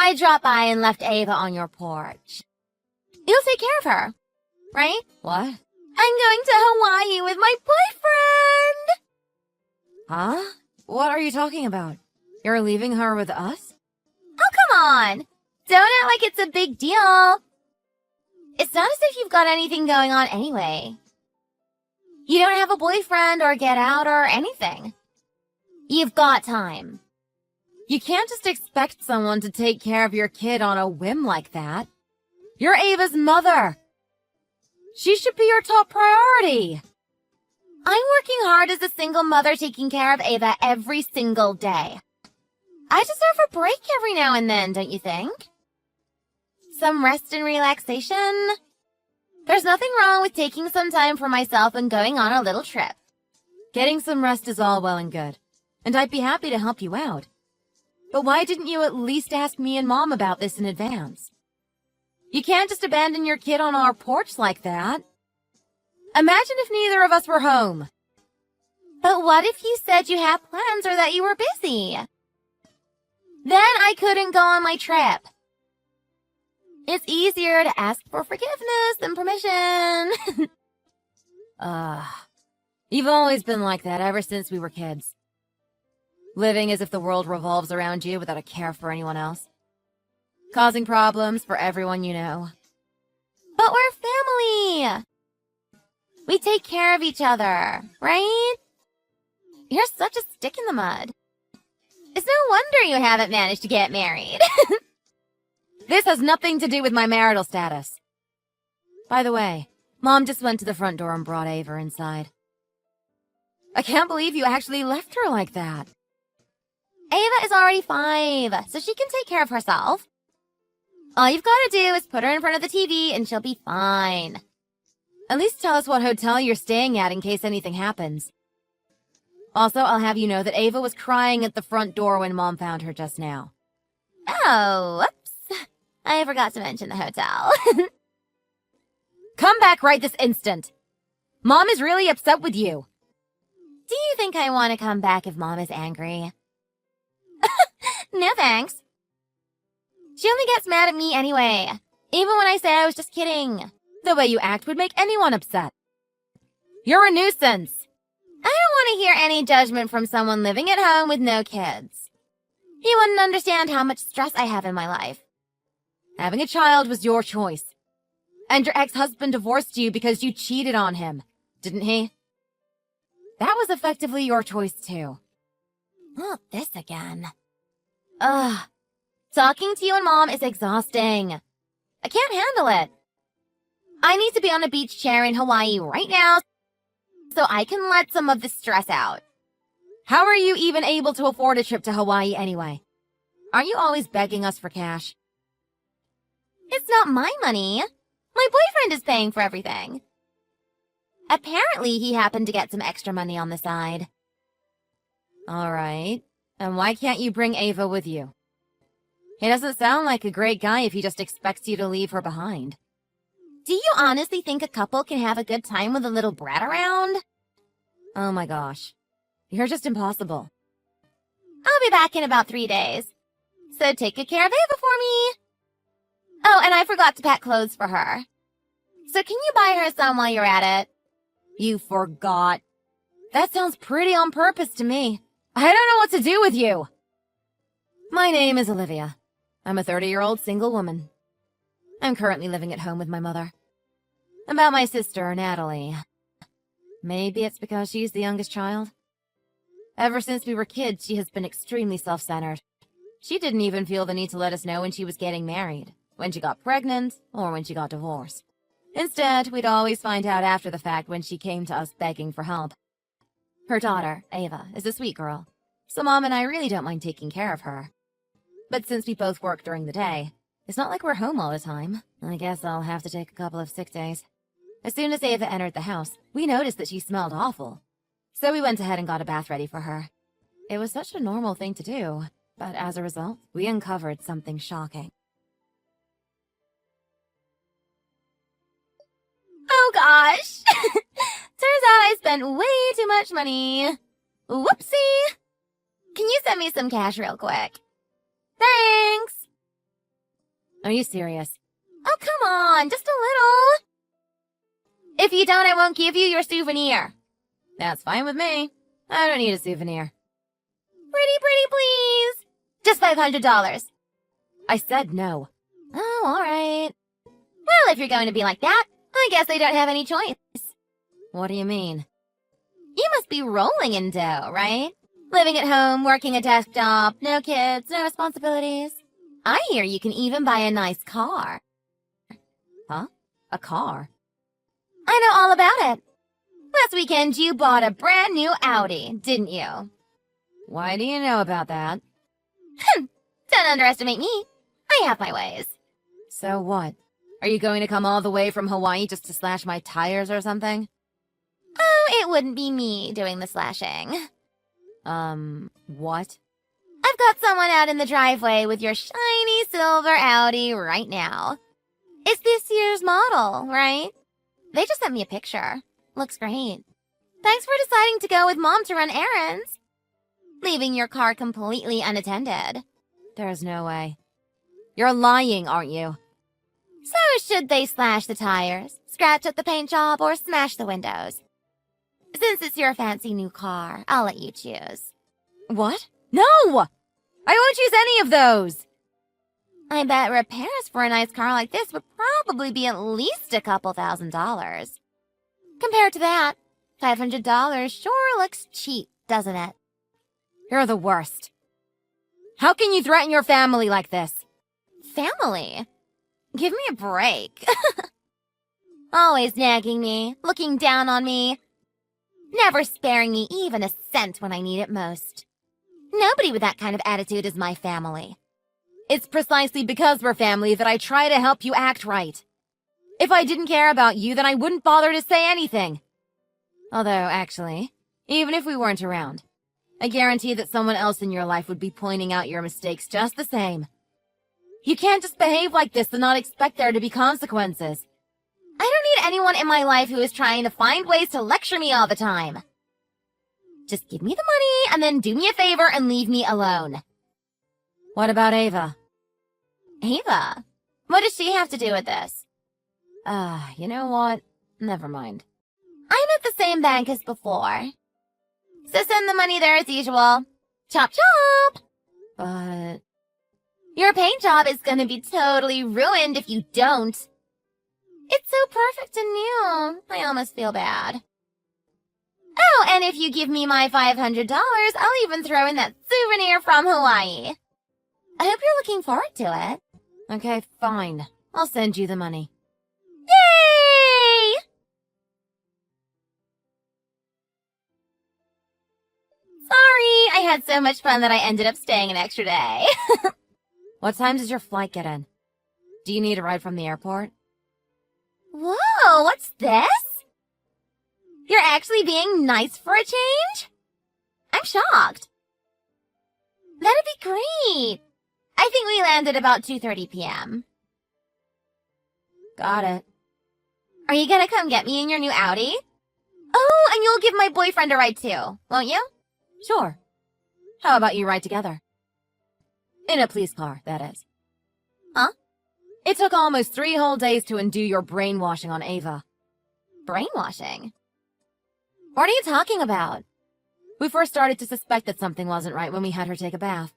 I dropped by and left Ava on your porch. You'll take care of her, right? What? I'm going to Hawaii with my boyfriend! Huh? What are you talking about? You're leaving her with us? Oh, come on! Don't act like it's a big deal. It's not as if you've got anything going on anyway. You don't have a boyfriend or get out or anything. You've got time. You can't just expect someone to take care of your kid on a whim like that. You're Ava's mother. She should be your top priority. I'm working hard as a single mother taking care of Ava every single day. I deserve a break every now and then, don't you think? Some rest and relaxation. There's nothing wrong with taking some time for myself and going on a little trip. Getting some rest is all well and good, and I'd be happy to help you out. But why didn't you at least ask me and Mom about this in advance? You can't just abandon your kid on our porch like that. Imagine if neither of us were home. But what if you said you had plans or that you were busy? Then I couldn't go on my trip. It's easier to ask for forgiveness than permission. You've always been like that ever since we were kids. Living as if the world revolves around you without a care for anyone else. Causing problems for everyone you know. But we're family. We take care of each other, right? You're such a stick in the mud. It's no wonder you haven't managed to get married. This has nothing to do with my marital status. By the way, Mom just went to the front door and brought Ava inside. I can't believe you actually left her like that. Ava is already 5, so she can take care of herself. All you've got to do is put her in front of the TV and she'll be fine. At least tell us what hotel you're staying at in case anything happens. Also, I'll have you know that Ava was crying at the front door when Mom found her just now. Oh, whoops. I forgot to mention the hotel. Come back right this instant. Mom is really upset with you. Do you think I want to come back if Mom is angry? No thanks. She only gets mad at me anyway, even when I say I was just kidding. The way you act would make anyone upset. You're a nuisance. I don't want to hear any judgment from someone living at home with no kids. You wouldn't understand how much stress I have in my life. Having a child was your choice. And your ex-husband divorced you because you cheated on him, didn't he? That was effectively your choice too. Not this again. Ugh. Talking to you and Mom is exhausting. I can't handle it. I need to be on a beach chair in Hawaii right now so I can let some of the stress out. How are you even able to afford a trip to Hawaii anyway? Aren't you always begging us for cash? It's not my money. My boyfriend is paying for everything. Apparently, he happened to get some extra money on the side. All right. And why can't you bring Ava with you? He doesn't sound like a great guy if he just expects you to leave her behind. Do you honestly think a couple can have a good time with a little brat around? Oh my gosh. You're just impossible. I'll be back in about 3 days. So take good care of Ava for me. Oh, and I forgot to pack clothes for her. So can you buy her some while you're at it? You forgot. That sounds pretty on purpose to me. I don't know what to do with you. My name is Olivia. I'm a 30-year-old single woman. I'm currently living at home with my mother. About my sister, Natalie. Maybe it's because she's the youngest child. Ever since we were kids, she has been extremely self-centered. She didn't even feel the need to let us know when she was getting married, when she got pregnant, or when she got divorced. Instead, we'd always find out after the fact when she came to us begging for help. Her daughter, Ava, is a sweet girl, so Mom and I really don't mind taking care of her. But since we both work during the day, it's not like we're home all the time. I guess I'll have to take a couple of sick days. As soon as Ava entered the house, we noticed that she smelled awful. So we went ahead and got a bath ready for her. It was such a normal thing to do, but as a result, we uncovered something shocking. Oh gosh! Turns out I spent way too much money. Whoopsie! Can you send me some cash real quick? Thanks! Are you serious? Oh, come on, just a little. If you don't, I won't give you your souvenir. That's fine with me. I don't need a souvenir. Pretty, please. Just $500. I said no. Oh, all right. Well, if you're going to be like that, I guess I don't have any choice. What do you mean? You must be rolling in dough, right? Living at home, working a desk job, no kids, no responsibilities. I hear you can even buy a nice car. Huh? A car? I know all about it. Last weekend, you bought a brand new Audi, didn't you? Why do you know about that? Don't underestimate me. I have my ways. So what? Are you going to come all the way from Hawaii just to slash my tires or something? Oh, it wouldn't be me doing the slashing. What? I've got someone out in the driveway with your shiny silver Audi right now. It's this year's model, right? They just sent me a picture. Looks great. Thanks for deciding to go with Mom to run errands. Leaving your car completely unattended. There's no way. You're lying, aren't you? So should they slash the tires, scratch up the paint job, or smash the windows? Since it's your fancy new car, I'll let you choose. What? No! I won't choose any of those! I bet repairs for a nice car like this would probably be at least a couple $1,000s. Compared to that, $500 sure looks cheap, doesn't it? You're the worst. How can you threaten your family like this? Family? Give me a break. Always nagging me, looking down on me, never sparing me even a cent when I need it most. Nobody with that kind of attitude is my family. It's precisely because we're family that I try to help you act right. If I didn't care about you, then I wouldn't bother to say anything. Although, actually, even if we weren't around, I guarantee that someone else in your life would be pointing out your mistakes just the same. You can't just behave like this and not expect there to be consequences. I don't need anyone in my life who is trying to find ways to lecture me all the time. Just give me the money and then do me a favor and leave me alone. What about Ava? Ava? What does she have to do with this? You know what? Never mind. I'm at the same bank as before. So send the money there as usual. Chop chop! But... Your paint job is gonna be totally ruined if you don't. It's so perfect and new. I almost feel bad. Oh, and if you give me my $500, I'll even throw in that souvenir from Hawaii. I hope you're looking forward to it. Okay, fine. I'll send you the money. Yay! Sorry, I had so much fun that I ended up staying an extra day. What time does your flight get in? Do you need a ride from the airport? Whoa, what's this? You're actually being nice for a change? I'm shocked. That'd be great. I think we landed about 2:30 p.m. Got it. Are you gonna come get me in your new Audi? Oh, and you'll give my boyfriend a ride too, won't you? Sure. How about you ride together? In a police car, that is. Huh? It took almost 3 whole days to undo your brainwashing on Ava. Brainwashing? What are you talking about? We first started to suspect that something wasn't right when we had her take a bath.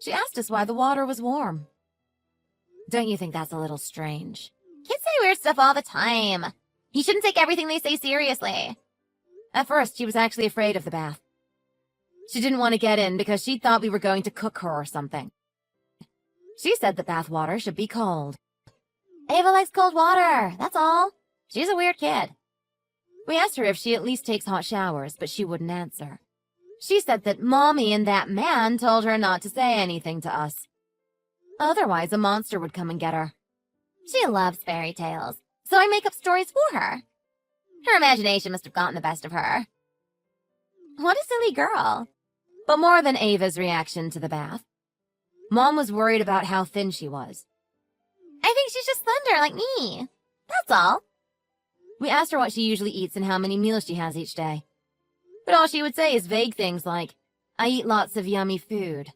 She asked us why the water was warm. Don't you think that's a little strange? Kids say weird stuff all the time. You shouldn't take everything they say seriously. At first, she was actually afraid of the bath. She didn't want to get in because she thought we were going to cook her or something. She said the bath water should be cold. Ava likes cold water, that's all. She's a weird kid. We asked her if she at least takes hot showers, but she wouldn't answer. She said that Mommy and that man told her not to say anything to us. Otherwise, a monster would come and get her. She loves fairy tales, so I make up stories for her. Her imagination must have gotten the best of her. What a silly girl. But more than Ava's reaction to the bath, Mom was worried about how thin she was. I think she's just slender like me. That's all. We asked her what she usually eats and how many meals she has each day. But all she would say is vague things like, I eat lots of yummy food.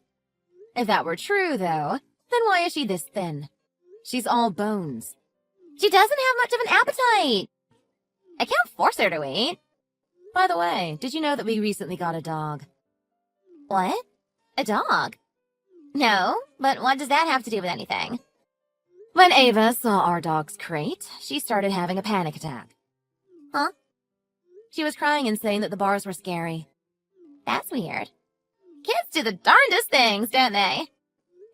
If that were true, though, Then why is she this thin? She's all bones. She doesn't have much of an appetite. I can't force her to eat. By the way, did you know that we recently got a dog? What? A dog? No, but what does that have to do with anything? When Ava saw our dog's crate, she started having a panic attack. Huh? She was crying and saying that the bars were scary. That's weird. Kids do the darndest things, don't they?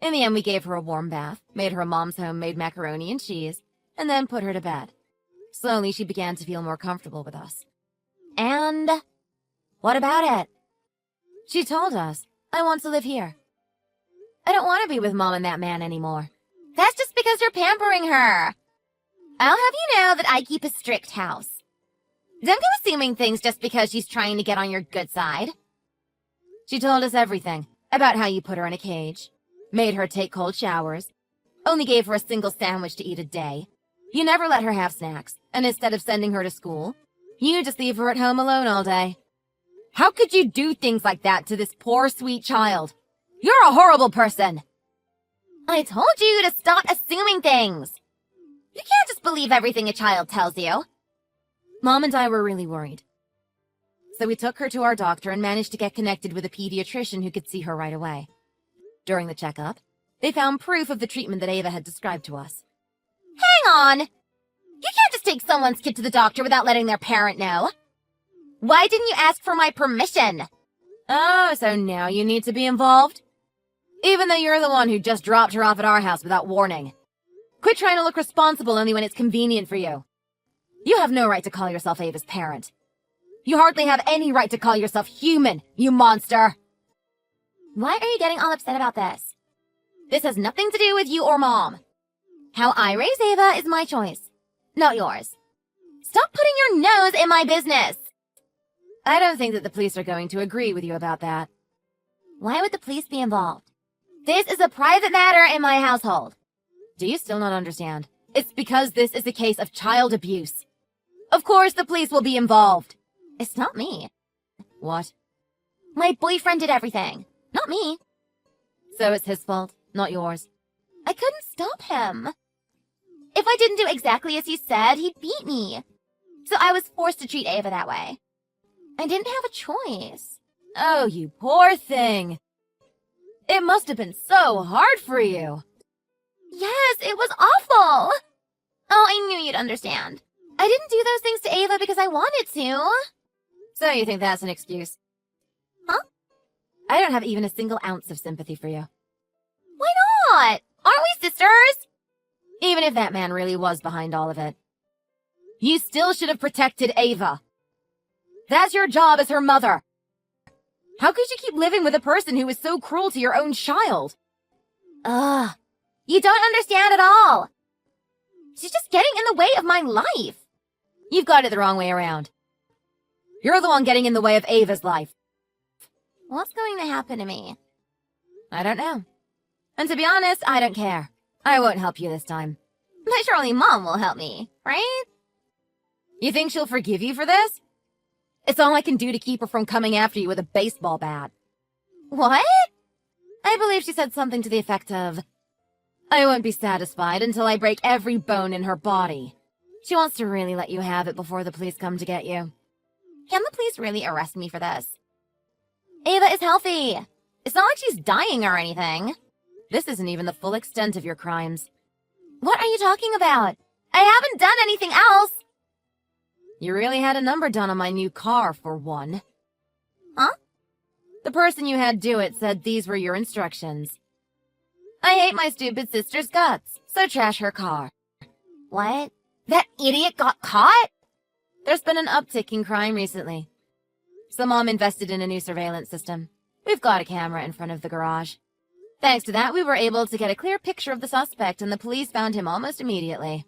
In the end, we gave her a warm bath, made her a mom's homemade macaroni and cheese, and then put her to bed. Slowly, she began to feel more comfortable with us. And what about it? She told us, I want to live here. I don't want to be with Mom and that man anymore. That's just because you're pampering her. I'll have you know that I keep a strict house. Don't go assuming things just because she's trying to get on your good side. She told us everything about how you put her in a cage, made her take cold showers, only gave her a single sandwich to eat a day. You never let her have snacks, and instead of sending her to school, you just leave her at home alone all day. How could you do things like that to this poor, sweet child? You're a horrible person. I told you to stop assuming things. You can't just believe everything a child tells you. Mom and I were really worried. So we took her to our doctor and managed to get connected with a pediatrician who could see her right away. During the checkup, they found proof of the treatment that Ava had described to us. Hang on! You can't just take someone's kid to the doctor without letting their parent know. Why didn't you ask for my permission? Oh, so now you need to be involved? Even though you're the one who just dropped her off at our house without warning. Quit trying to look responsible only when it's convenient for you. You have no right to call yourself Ava's parent. You hardly have any right to call yourself human, you monster! Why are you getting all upset about this? This has nothing to do with you or Mom. How I raise Ava is my choice, not yours. Stop putting your nose in my business! I don't think that the police are going to agree with you about that. Why would the police be involved? This is a private matter in my household. Do you still not understand? It's because this is a case of child abuse. Of course the police will be involved. It's not me. What? My boyfriend did everything, not me. So it's his fault, not yours. I couldn't stop him. If I didn't do exactly as he said, he'd beat me. So I was forced to treat Ava that way. I didn't have a choice. Oh, you poor thing. It must have been so hard for you. Yes, it was awful. Oh, I knew you'd understand. I didn't do those things to Ava because I wanted to. So you think that's an excuse? Huh? I don't have even a single ounce of sympathy for you. Why not? Aren't we sisters? Even if that man really was behind all of it. You still should have protected Ava. That's your job as her mother. How could you keep living with a person who was so cruel to your own child? Ugh. You don't understand at all. She's just getting in the way of my life. You've got it the wrong way around. You're the one getting in the way of Ava's life. What's going to happen to me? I don't know. And to be honest, I don't care. I won't help you this time. But surely Mom will help me, right? You think she'll forgive you for this? It's all I can do to keep her from coming after you with a baseball bat. What? I believe she said something to the effect of, I won't be satisfied until I break every bone in her body. She wants to really let you have it before the police come to get you. Can the police really arrest me for this? Ava is healthy. It's not like she's dying or anything. This isn't even the full extent of your crimes. What are you talking about? I haven't done anything else. You really had a number done on my new car, for one. Huh? The person you had do it said these were your instructions. I hate my stupid sister's guts, so trash her car. What? That idiot got caught? There's been an uptick in crime recently. So Mom invested in a new surveillance system. We've got a camera in front of the garage. Thanks to that, we were able to get a clear picture of the suspect, and the police found him almost immediately.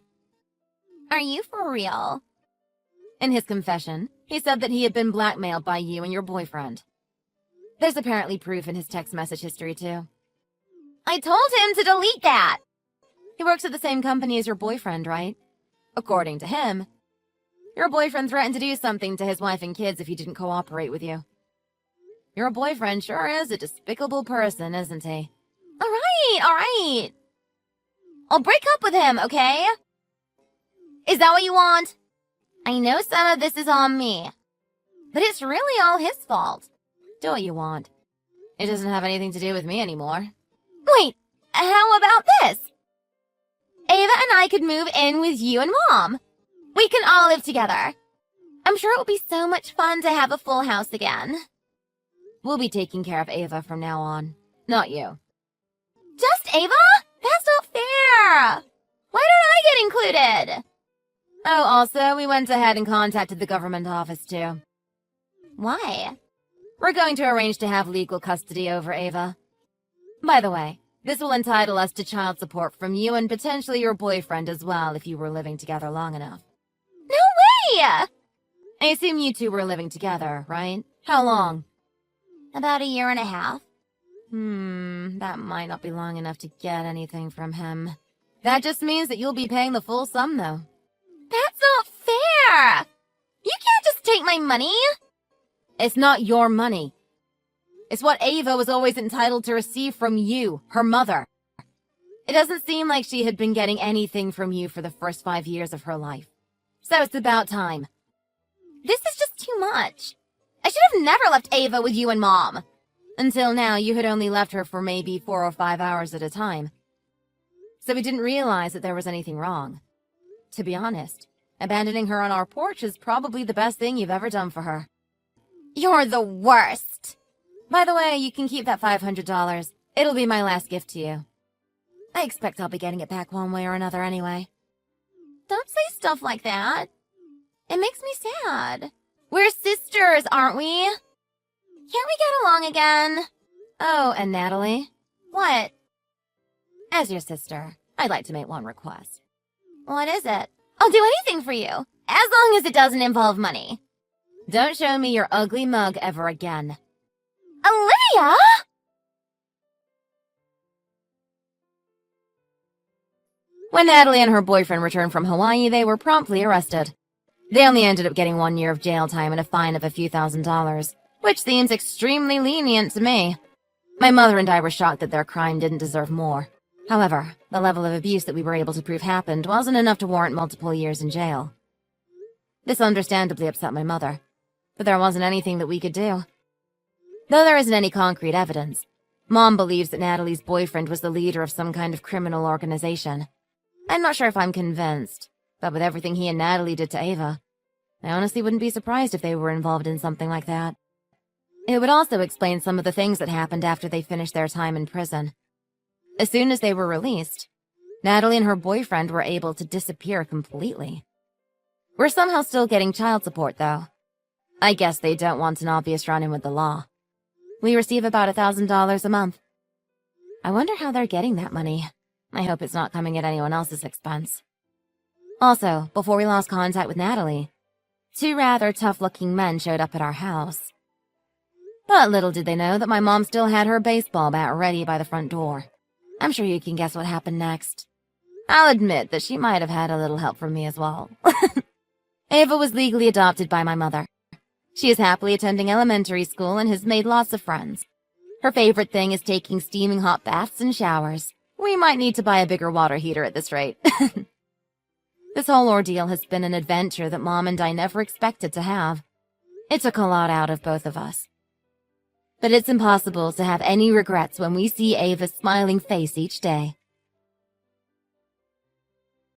Are you for real? In his confession, he said that he had been blackmailed by you and your boyfriend. There's apparently proof in his text message history, too. I told him to delete that. He works at the same company as your boyfriend, right? According to him, your boyfriend threatened to do something to his wife and kids if he didn't cooperate with you. Your boyfriend sure is a despicable person, isn't he? All right. I'll break up with him, okay? Is that what you want? I know some of this is on me, but it's really all his fault. Do what you want. It doesn't have anything to do with me anymore. Wait, how about this? Ava and I could move in with you and Mom. We can all live together. I'm sure it will be so much fun to have a full house again. We'll be taking care of Ava from now on, not you. Just Ava? That's not fair. Why don't I get included? Oh, also, we went ahead and contacted the government office, too. Why? We're going to arrange to have legal custody over Ava. By the way, this will entitle us to child support from you and potentially your boyfriend as well if you were living together long enough. No way! I assume you two were living together, right? How long? About 1.5 years. That might not be long enough to get anything from him. That just means that you'll be paying the full sum, though. That's not fair! You can't just take my money! It's not your money. It's what Ava was always entitled to receive from you, her mother. It doesn't seem like she had been getting anything from you for the first 5 years of her life. So it's about time. This is just too much. I should have never left Ava with you and Mom. Until now, you had only left her for maybe 4 or 5 hours at a time. So we didn't realize that there was anything wrong. To be honest, abandoning her on our porch is probably the best thing you've ever done for her. You're the worst. By the way, you can keep that $500. It'll be my last gift to you. I expect I'll be getting it back one way or another anyway. Don't say stuff like that. It makes me sad. We're sisters, aren't we? Can't we get along again? Oh, and Natalie? What? As your sister, I'd like to make one request. What is it? I'll do anything for you, as long as it doesn't involve money. Don't show me your ugly mug ever again. Olivia! When Natalie and her boyfriend returned from Hawaii, they were promptly arrested. They only ended up getting 1 year of jail time and a fine of a few $1,000s, which seems extremely lenient to me. My mother and I were shocked that their crime didn't deserve more. However, the level of abuse that we were able to prove happened wasn't enough to warrant multiple years in jail. This understandably upset my mother, but there wasn't anything that we could do. Though there isn't any concrete evidence, Mom believes that Natalie's boyfriend was the leader of some kind of criminal organization. I'm not sure if I'm convinced, but with everything he and Natalie did to Ava, I honestly wouldn't be surprised if they were involved in something like that. It would also explain some of the things that happened after they finished their time in prison. As soon as they were released, Natalie and her boyfriend were able to disappear completely. We're somehow still getting child support, though. I guess they don't want an obvious run-in with the law. We receive about $1,000 a month. I wonder how they're getting that money. I hope it's not coming at anyone else's expense. Also, before we lost contact with Natalie, 2 rather tough-looking men showed up at our house. But little did they know that my mom still had her baseball bat ready by the front door. I'm sure you can guess what happened next. I'll admit that she might have had a little help from me as well. Ava was legally adopted by my mother. She is happily attending elementary school and has made lots of friends. Her favorite thing is taking steaming hot baths and showers. We might need to buy a bigger water heater at this rate. This whole ordeal has been an adventure that Mom and I never expected to have. It took a lot out of both of us. But it's impossible to have any regrets when we see Ava's smiling face each day.